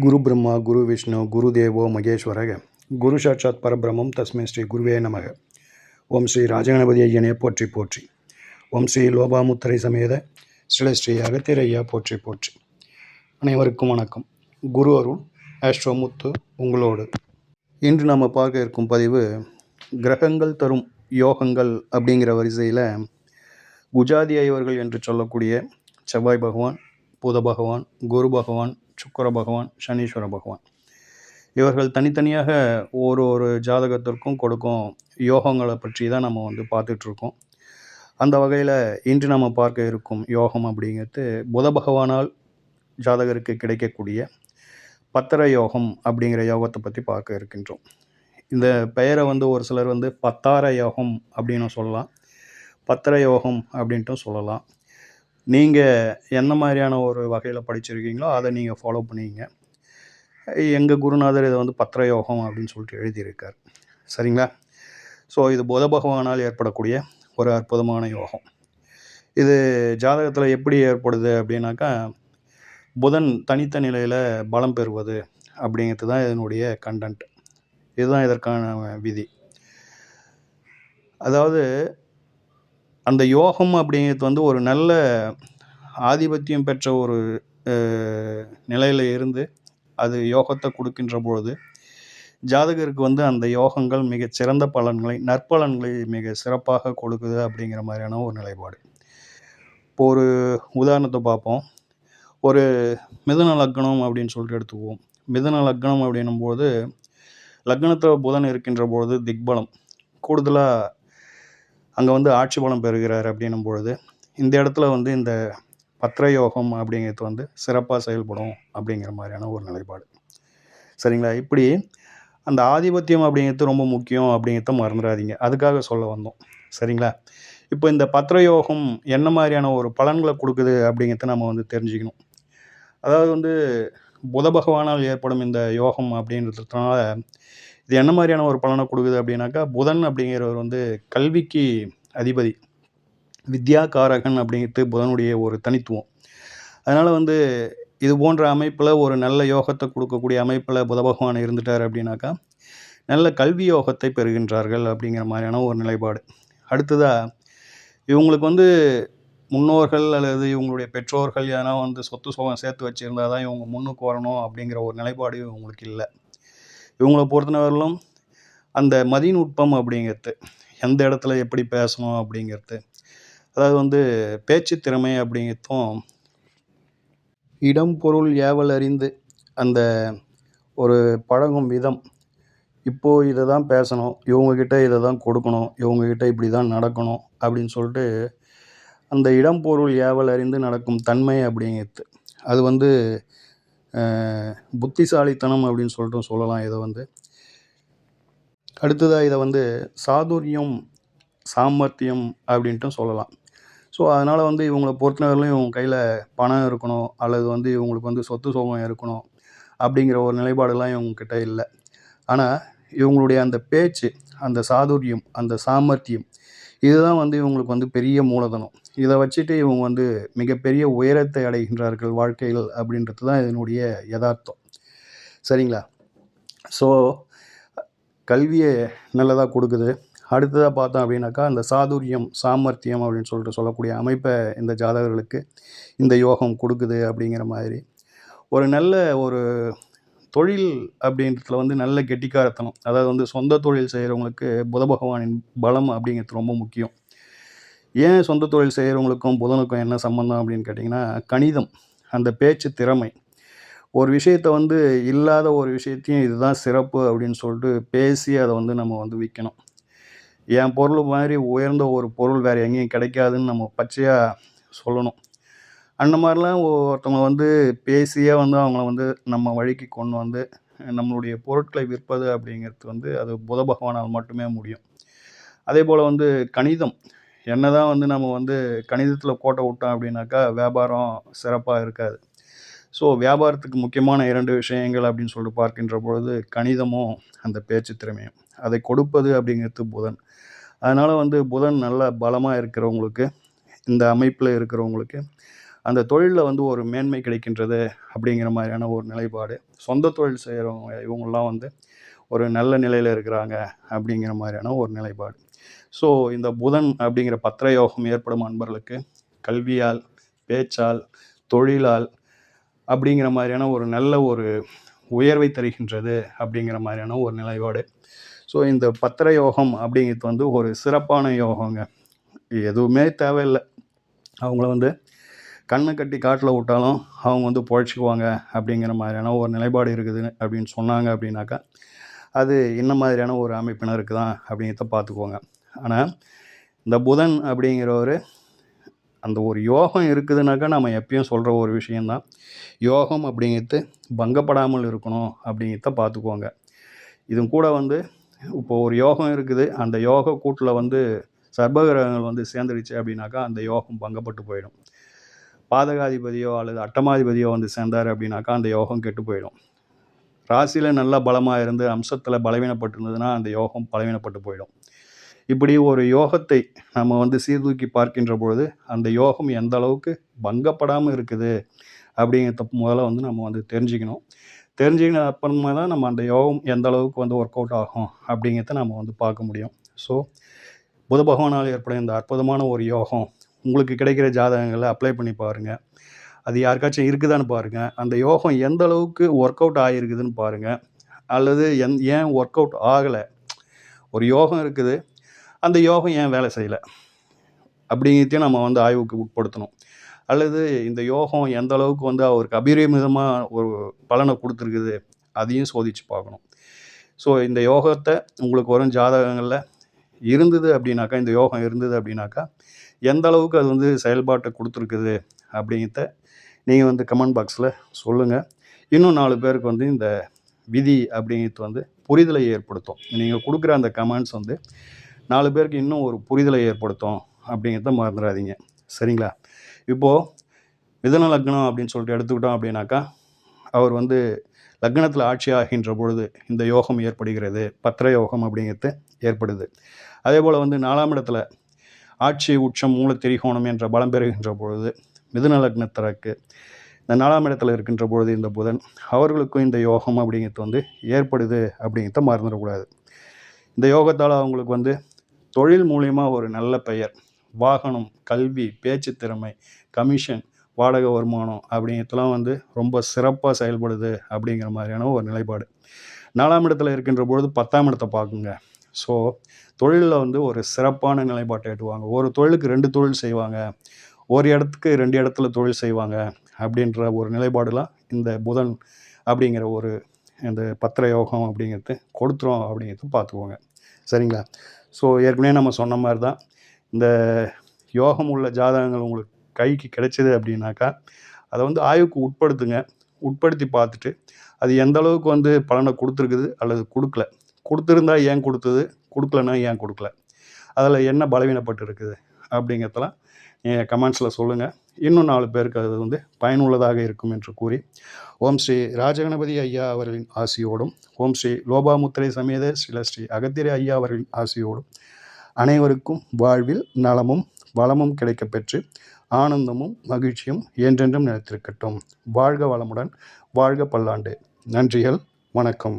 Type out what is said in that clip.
குரு பிரம்மா குரு விஷ்ணு குரு தேவோ மகேஸ்வரக குரு சாட்சாத் பரபிரம்மம் தஸ்மை ஸ்ரீ குருவே நமக. ஓம் ஸ்ரீ ராஜகணபதி ஐயனே போற்றி போற்றி. ஓம் ஸ்ரீ லோபாமுத்திரை சமேத ஸ்ரீ அகத்திரையா போற்றி போற்றி. அனைவருக்கும் வணக்கம். குரு அருள் ஆஸ்ட்ரோமுத்து உங்களோடு. இன்று நாம் பார்க்க இருக்கும் பதிவு கிரகங்கள் தரும் யோகங்கள் அப்படிங்கிற வரிசையில் குஜாதி ஐவர்கள் என்று சொல்லக்கூடிய செவ்வாய் பகவான், புத பகவான், குரு பகவான், சுக்கிர பகவான், சனீஸ்வர பகவான் இவர்கள் தனித்தனியாக ஒரு ஜாதகத்திற்கும் கொடுக்கும் யோகங்களை பற்றி தான் நம்ம பார்த்துட்ருக்கோம். அந்த வகையில் இன்று நம்ம பார்க்க இருக்கும் யோகம் அப்படிங்கிறது புத பகவானால் ஜாதகருக்கு கிடைக்கக்கூடிய பத்திர யோகம் அப்படிங்கிற யோகத்தை பற்றி பார்க்க இருக்கின்றோம். இந்த பெயரை ஒரு சிலர் பத்தார யோகம் அப்படின்னு சொல்லலாம், பத்திர யோகம் அப்படின்ட்டும் சொல்லலாம். நீங்கள் என்ன மாதிரியான ஒரு வகையில் படிச்சிருக்கீங்களோ அதை நீங்கள் ஃபாலோ பண்ணிங்க. எங்கள் குருநாதர் இதை பத்திர யோகம் அப்படின்னு சொல்லிட்டு எழுதியிருக்கார். சரிங்களா? ஸோ இது புத பகவானால் ஏற்படக்கூடிய ஒரு அற்புதமான யோகம். இது ஜாதகத்தில் எப்படி ஏற்படுது அப்படின்னாக்கா, புதன் தனித்த நிலையில் பலம் பெறுவது அப்படிங்கிறது தான் இதனுடைய கண்டென்ட். இதுதான் இதற்கான விதி. அதாவது அந்த யோகம் அப்படிங்கிறது ஒரு நல்ல ஆதிபத்தியம் பெற்ற ஒரு நிலையில் இருந்து அது யோகத்தை கொடுக்கின்ற பொழுது ஜாதகருக்கு அந்த யோகங்கள் மிக சிறந்த பலன்களை, நற்பலன்களை மிக சிறப்பாக கொடுக்குது அப்படிங்கிற மாதிரியான ஒரு நிலைப்பாடு. இப்போ ஒரு உதாரணத்தை பார்ப்போம். ஒரு மிதுன லக்னம் அப்படின்னு சொல்லிட்டு எடுத்துக்குவோம். மிதுன லக்னம் அப்படின்னும்போது லக்னத்தில் புதன் இருக்கின்ற பொழுது திக்பலம் கூடுதலாக அங்கே ஆட்சி பலம் பெறுகிறார் அப்படின்னும் பொழுது இந்த இடத்துல இந்த பத்திரயோகம் அப்படிங்கிறது சிறப்பாக செயல்படும் அப்படிங்கிற மாதிரியான ஒரு நிலைப்பாடு. சரிங்களா? இப்படி அந்த ஆதிபத்தியம் அப்படிங்கிறது ரொம்ப முக்கியம் அப்படிங்கிறத மறந்துடாதீங்க. அதுக்காக சொல்ல வந்தோம். சரிங்களா? இப்போ இந்த பத்திரயோகம் என்ன மாதிரியான ஒரு பலன்களை கொடுக்குது அப்படிங்கிறத நம்ம தெரிஞ்சுக்கணும். அதாவது புத பகவானால் ஏற்படும் இந்த யோகம் அப்படின்றதுனால இது என்ன மாதிரியான ஒரு பலனை கொடுக்குது அப்படின்னாக்கா, புதன் அப்படிங்கிறவர் கல்விக்கு அதிபதி, வித்யாகாரகன் அப்படிங்கிறது புதனுடைய ஒரு தனித்துவம். அதனால் இது போன்ற அமைப்பில் ஒரு நல்ல யோகத்தை கொடுக்கக்கூடிய அமைப்பில் புத பகவான் இருந்துட்டார் அப்படின்னாக்கா நல்ல கல்வி யோகத்தை பெறுகின்றார்கள் அப்படிங்கிற மாதிரியான ஒரு நிலைப்பாடு. அடுத்ததாக இவங்களுக்கு முன்னோர்கள் அல்லது இவங்களுடைய பெற்றோர்கள் எதனா சொத்து சுகம் சேர்த்து வச்சுருந்தா தான் இவங்க முன்னுக்கு வரணும் அப்படிங்கிற ஒரு நிலைப்பாடு இவங்களுக்கு இல்லை. இவங்களை பொறுத்தவரையிலும் அந்த மதிநுட்பம் அப்படிங்கிறது, எந்த இடத்துல எப்படி பேசணும் அப்படிங்கிறது, அதாவது பேச்சு திறமை அப்படிங்கிறதும் இடம் பொருள் ஏவல் அறிந்து அந்த ஒரு பழகும் விதம், இப்போது இதை தான் பேசணும், இவங்கக்கிட்ட இதை தான் கொடுக்கணும், இவங்கக்கிட்ட இப்படி தான் நடக்கணும் அப்படின்னு சொல்லிட்டு அந்த இடம் பொருள் ஏவல் அறிந்து நடக்கும் தன்மை அப்படிங்கிறது அது புத்திசாலித்தனம் அப்படின்னு சொல்லிட்டு சொல்லலாம். இதை அடுத்ததாக இதை சாதுரியம், சாமர்த்தியம் அப்படின்ட்டும் சொல்லலாம். ஸோ அதனால் இவங்களை பொறுத்தவரையிலும் இவங்க கையில் பணம் இருக்கணும் அல்லது இவங்களுக்கு சொத்து சுகம் இருக்கணும் அப்படிங்கிற ஒரு நிலைப்பாடெல்லாம் இவங்கக்கிட்ட இல்லை. ஆனால் இவங்களுடைய அந்த பேச்சு, அந்த சாதுரியம், அந்த சாமர்த்தியம், இதுதான் இவங்களுக்கு பெரிய மூலதனம். இதை வச்சுட்டு இவங்க மிகப்பெரிய உயரத்தை அடைகின்றார்கள் வாழ்க்கையில் அப்படின்றது தான் இதனுடைய யதார்த்தம். சரிங்களா? ஸோ கல்வியை நல்லதாக கொடுக்குது. அடுத்ததாக பார்த்தோம் அப்படின்னாக்கா, அந்த சாதுரியம், சாமர்த்தியம் அப்படின்னு சொல்லிட்டு சொல்லக்கூடிய அமைப்பை இந்த ஜாதகர்களுக்கு இந்த யோகம் கொடுக்குது அப்படிங்கிற மாதிரி ஒரு நல்ல ஒரு தொழில் அப்படின்றதுல நல்ல கெட்டிக்காரத்தனம், அதாவது சொந்த தொழில் செய்கிறவங்களுக்கு புத பகவானின் பலம் அப்படிங்கிறது ரொம்ப முக்கியம். ஏன் சொந்த தொழில் செய்கிறவங்களுக்கும் புதனுக்கும் என்ன சம்மந்தம் அப்படின்னு கேட்டிங்கன்னா, கணிதம், அந்த பேச்சு திறமை, ஒரு விஷயத்தை இல்லாத ஒரு விஷயத்தையும் இதுதான் சிறப்பு அப்படின்னு சொல்லிட்டு பேசி அதை நம்ம விற்கணும். என் பொருள் மாதிரி உயர்ந்த ஒரு பொருள் வேறு எங்கேயும் கிடைக்காதுன்னு நம்ம பச்சையாக சொல்லணும். அந்த மாதிரிலாம் ஒருத்தவங்க பேசியே அவங்கள நம்ம வழிக்கு கொண்டு நம்மளுடைய பொருட்களை விற்பது அப்படிங்கிறது அது புத பகவானால் மட்டுமே முடியும். அதே போல் கணிதம், என்ன தான் நம்ம கணிதத்தில் கோட்டை விட்டோம் அப்படின்னாக்கா வியாபாரம் சிறப்பாக இருக்காது. ஸோ வியாபாரத்துக்கு முக்கியமான 2 விஷயங்கள் அப்படின்னு சொல்லிட்டு பார்க்கின்ற பொழுது கணிதமும் அந்த பேச்சு திறமையும், அதை கொடுப்பது அப்படிங்கிறது புதன். அதனால் புதன் நல்ல பலமாக இருக்கிறவங்களுக்கு, இந்த அமைப்பில் இருக்கிறவங்களுக்கு அந்த தொழிலில் வந்து ஒரு மேன்மை கிடைக்கின்றது அப்படிங்கிற மாதிரியான ஒரு நிலைப்பாடு. சொந்த தொழில் செய்கிறவங்க இவங்கெல்லாம் வந்து ஒரு நல்ல நிலையில் இருக்கிறாங்க அப்படிங்கிற மாதிரியான ஒரு நிலைப்பாடு. ஸோ இந்த புதன் அப்படிங்கிற பத்திர யோகம் ஏற்படும் அன்பர்களுக்கு கல்வியால், பேச்சால், தொழிலால் அப்படிங்கிற மாதிரியான ஒரு நல்ல ஒரு உயர்வை தருகின்றது அப்படிங்கிற மாதிரியான ஒரு நிலைப்பாடு. ஸோ இந்த பத்திர யோகம் அப்படிங்கிறது வந்து ஒரு சிறப்பான யோகங்க. எதுவுமே தேவையில்லை. அவங்கள வந்து கண்ணை கட்டி காட்டில் விட்டாலும் அவங்க வந்து பொழைச்சிக்குவாங்க அப்படிங்கிற மாதிரியான ஒரு நிலைப்பாடு இருக்குது அப்படின்னு சொன்னாங்க அப்படின்னாக்கா, அது என்ன மாதிரியான ஒரு அமைப்பினருக்கு தான் அப்படிங்கிறத பார்த்துக்குவாங்க. ஆனால் இந்த புதன் அப்படிங்கிறவர் அந்த ஒரு யோகம் இருக்குதுனாக்கா நம்ம எப்பயும் சொல்கிற ஒரு விஷயந்தான், யோகம் அப்படிங்கிறது பங்கப்படாமல் இருக்கணும் அப்படிங்கிறத பார்த்துக்குவாங்க. இதுவும் கூட வந்து இப்போது ஒரு யோகம் இருக்குது, அந்த யோக கூட்டில் வந்து சர்பகிரகங்கள் வந்து சேர்ந்துடுச்சு அப்படின்னாக்கா அந்த யோகம் பங்கப்பட்டு போயிடும். பாதகாதிபதியோ அல்லது அட்டமாதிபதியோ வந்து சேர்ந்தார் அப்படின்னாக்கா அந்த யோகம் கெட்டு போயிடும். ராசியில் நல்லா பலமாக இருந்து அம்சத்தில் பலவீனப்பட்டு இருந்ததுன்னா அந்த யோகம் பலவீனப்பட்டு போயிடும். இப்படி ஒரு யோகத்தை நம்ம வந்து சீர்தூக்கி பார்க்கின்ற பொழுது அந்த யோகம் எந்த அளவுக்கு பங்கப்படாமல் இருக்குது அப்படிங்கிறத முதல்ல வந்து நம்ம வந்து தெரிஞ்சுக்கணும். தெரிஞ்சுக்கின அப்புறமா தான் நம்ம அந்த யோகம் எந்த அளவுக்கு வந்து ஒர்க் அவுட் ஆகும் அப்படிங்கிறத நம்ம வந்து பார்க்க முடியும். ஸோ புத பகவானால் ஏற்படும் இந்த அற்புதமான ஒரு யோகம் உங்களுக்கு கிடைக்கிற ஜாதகங்களை அப்ளை பண்ணி பாருங்கள். அது யாருக்காச்சும் இருக்குதான்னு பாருங்கள். அந்த யோகம் எந்த அளவுக்கு ஒர்க் அவுட் ஆகிருக்குதுன்னு பாருங்கள். அல்லது ஏன் ஒர்க் அவுட் ஆகலை, ஒரு யோகம் இருக்குது, அந்த யோகம் ஏன் வேலை செய்யலை அப்படிங்கிறதையும் நம்ம வந்து ஆய்வுக்கு உட்படுத்தணும். அல்லது இந்த யோகம் எந்த அளவுக்கு வந்து அவருக்கு அபரிமிதமாக ஒரு பலனை கொடுத்துருக்குது அதையும் சோதித்து பார்க்கணும். ஸோ இந்த யோகத்தை உங்களுக்கு வரும் ஜாதகங்களில் இருந்தது அப்படின்னாக்கா, இந்த யோகம் இருந்தது அப்படின்னாக்கா எந்த அளவுக்கு அது வந்து செயல்பாட்டை கொடுத்துருக்குது அப்படிங்கிறத நீங்கள் வந்து கமெண்ட் பாக்ஸில் சொல்லுங்கள். இன்னும் 4 பேருக்கு வந்து இந்த விதி அப்படிங்கிறது வந்து புரிதலை ஏற்படுத்தும். நீங்கள் கொடுக்குற அந்த கமெண்ட்ஸ் வந்து 4 பேருக்கு இன்னும் ஒரு புரிதலை ஏற்படுத்தும் அப்படிங்கிறத மறந்துடாதீங்க. சரிங்களா? இப்போது மிதுன லக்னம் அப்படின்னு சொல்லிட்டு எடுத்துக்கிட்டோம் அப்படின்னாக்கா, அவர் வந்து லக்னத்தில் ஆட்சி ஆகின்ற பொழுது இந்த யோகம் ஏற்படுகிறது, பத்திர யோகம் அப்படிங்கிறது ஏற்படுது. அதே போல் வந்து 4ஆம் இடத்துல ஆட்சி உச்சம் மூல திரிகோணம் என்ற பலம் பெறுகின்ற பொழுது மிதுன லக்னத்திற்கு இந்த 4ஆம் இடத்துல இருக்கின்ற பொழுது இந்த புதன் அவர்களுக்கும் இந்த யோகம் அப்படிங்கிறது வந்து ஏற்படுது அப்படிங்கிறத மறந்துடக்கூடாது. இந்த யோகத்தால் அவங்களுக்கு வந்து தொழில் மூலியமாக ஒரு நல்ல பெயர், வாகனம், கல்வி, பேச்சு திறமை, கமிஷன், வாடகை வருமானம் அப்படிங்கிறதுலாம் வந்து ரொம்ப சிறப்பாக செயல்படுது அப்படிங்கிற மாதிரியான ஒரு நிலைப்பாடு. 4ஆம் இடத்துல இருக்கின்ற பொழுது 10ஆம் இடத்தை பார்க்குங்க. ஸோ தொழிலில் வந்து ஒரு சிறப்பான நிலைப்பாட்டை எட்டுவாங்க. ஒரு தொழிலுக்கு 2 தொழில் செய்வாங்க, ஒரு இடத்துக்கு 2 இடத்துல தொழில் செய்வாங்க அப்படின்ற ஒரு நிலைப்பாடுலாம் இந்த புதன் அப்படிங்கிற ஒரு இந்த பத்திர யோகம் அப்படிங்கிறது கொடுத்துரும் அப்படிங்கிறது பார்த்துக்கோங்க. சரிங்களா? ஸோ ஏற்கனவே நம்ம சொன்ன மாதிரி தான், இந்த யோகம் உள்ள ஜாதகங்கள் உங்களுக்கு கைக்கு கிடைச்சிது அப்படின்னாக்கா அதை வந்து ஆய்வுக்கு உட்படுத்துங்க. உட்படுத்தி பார்த்துட்டு அது எந்த அளவுக்கு வந்து பலனை கொடுத்துருக்குது அல்லது கொடுக்கல, கொடுத்துருந்தா ஏன் கொடுத்தது, கொடுக்கலன்னா ஏன் கொடுக்கல, அதில் என்ன பலவீனப்பட்டு இருக்குது அப்படிங்கிறதெல்லாம் நீங்கள் கமெண்ட்ஸில் சொல்லுங்கள். இன்னும் 4 பேருக்கு அது வந்து பயனுள்ளதாக இருக்கும் என்று கூறி, ஓம் ஸ்ரீ ராஜகணபதி ஐயா அவர்களின் ஆசியோடும், ஓம் ஸ்ரீ லோபாமுத்திரை சமேத ஸ்ரீ அகத்திரை ஐயா அவர்களின் ஆசியோடும் அனைவருக்கும் வாழ்வில் நலமும் வளமும் கிடைக்கப்பெற்று ஆனந்தமும் மகிழ்ச்சியும் என்றென்றும் நிலைத்திருக்கட்டும். வாழ்க வளமுடன், வாழ்க பல்லாண்டு. நன்றிகள், வணக்கம்.